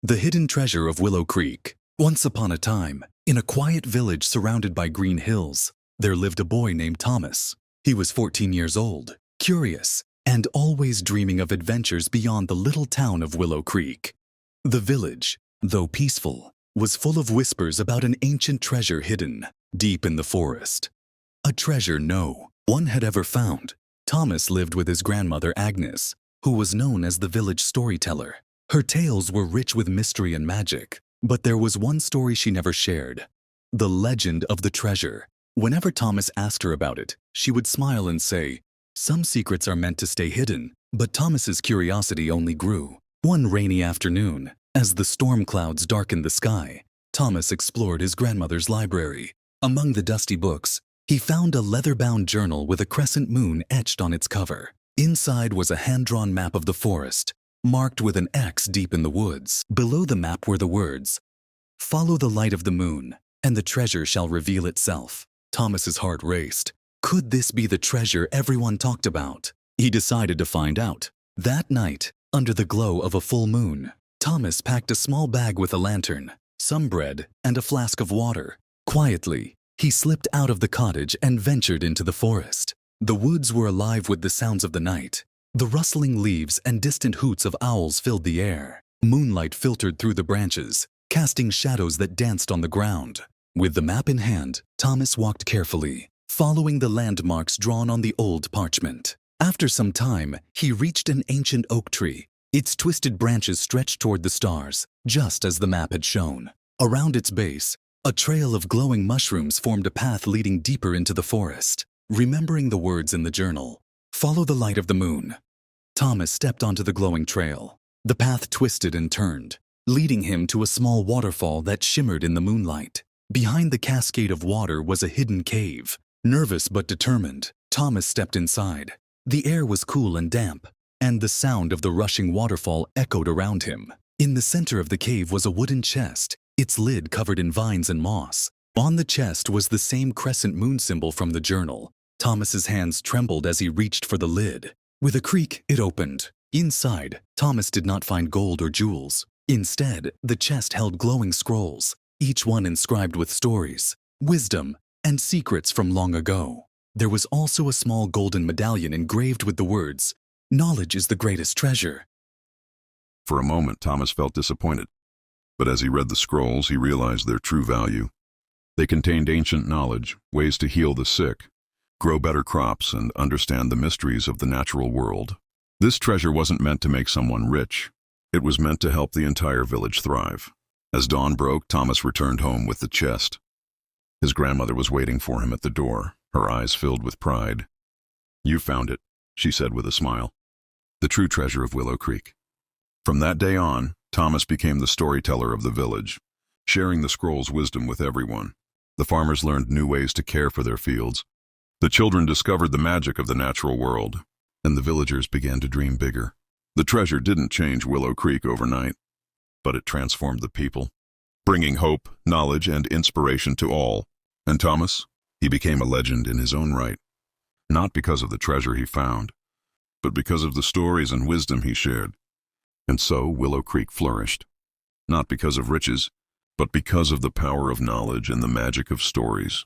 The hidden treasure of Willow Creek. Once upon a time, in a quiet village surrounded by green hills, there lived a boy named Thomas. He was 14 years old, curious, and always dreaming of adventures beyond the little town of Willow Creek. The village, though peaceful, was full of whispers about an ancient treasure hidden deep in the forest. A treasure no one had ever found. Thomas lived with his grandmother Agnes, who was known as the village storyteller. Her tales were rich with mystery and magic, but there was one story she never shared: the legend of the treasure. Whenever Thomas asked her about it, she would smile and say, "Some secrets are meant to stay hidden." But Thomas's curiosity only grew. One rainy afternoon, as the storm clouds darkened the sky, Thomas explored his grandmother's library. Among the dusty books, he found a leather-bound journal with a crescent moon etched on its cover. Inside was a hand-drawn map of the forest, marked with an X deep in the woods. Below the map were the words, "Follow the light of the moon, and the treasure shall reveal itself." Thomas's heart raced. Could this be the treasure everyone talked about? He decided to find out. That night, under the glow of a full moon, Thomas packed a small bag with a lantern, some bread, and a flask of water. Quietly, he slipped out of the cottage and ventured into the forest. The woods were alive with the sounds of the night. The rustling leaves and distant hoots of owls filled the air. Moonlight filtered through the branches, casting shadows that danced on the ground. With the map in hand, Thomas walked carefully, following the landmarks drawn on the old parchment. After some time, he reached an ancient oak tree. Its twisted branches stretched toward the stars, just as the map had shown. Around its base, a trail of glowing mushrooms formed a path leading deeper into the forest. Remembering the words in the journal, "Follow the light of the moon," Thomas stepped onto the glowing trail. The path twisted and turned, leading him to a small waterfall that shimmered in the moonlight. Behind the cascade of water was a hidden cave. Nervous but determined, Thomas stepped inside. The air was cool and damp, and the sound of the rushing waterfall echoed around him. In the center of the cave was a wooden chest, its lid covered in vines and moss. On the chest was the same crescent moon symbol from the journal. Thomas's hands trembled as he reached for the lid. With a creak, it opened. Inside, Thomas did not find gold or jewels. Instead, the chest held glowing scrolls, each one inscribed with stories, wisdom, and secrets from long ago. There was also a small golden medallion engraved with the words, "Knowledge is the greatest treasure." For a moment, Thomas felt disappointed. But as he read the scrolls, he realized their true value. They contained ancient knowledge, ways to heal the sick, grow better crops, and understand the mysteries of the natural world. This treasure wasn't meant to make someone rich. It was meant to help the entire village thrive. As dawn broke, Thomas returned home with the chest. His grandmother was waiting for him at the door, her eyes filled with pride. "You found it," she said with a smile. "The true treasure of Willow Creek." From that day on, Thomas became the storyteller of the village, sharing the scroll's wisdom with everyone. The farmers learned new ways to care for their fields. The children discovered the magic of the natural world, and the villagers began to dream bigger. The treasure didn't change Willow Creek overnight, but it transformed the people, bringing hope, knowledge, and inspiration to all. And Thomas, he became a legend in his own right, not because of the treasure he found, but because of the stories and wisdom he shared. And so Willow Creek flourished, not because of riches, but because of the power of knowledge and the magic of stories.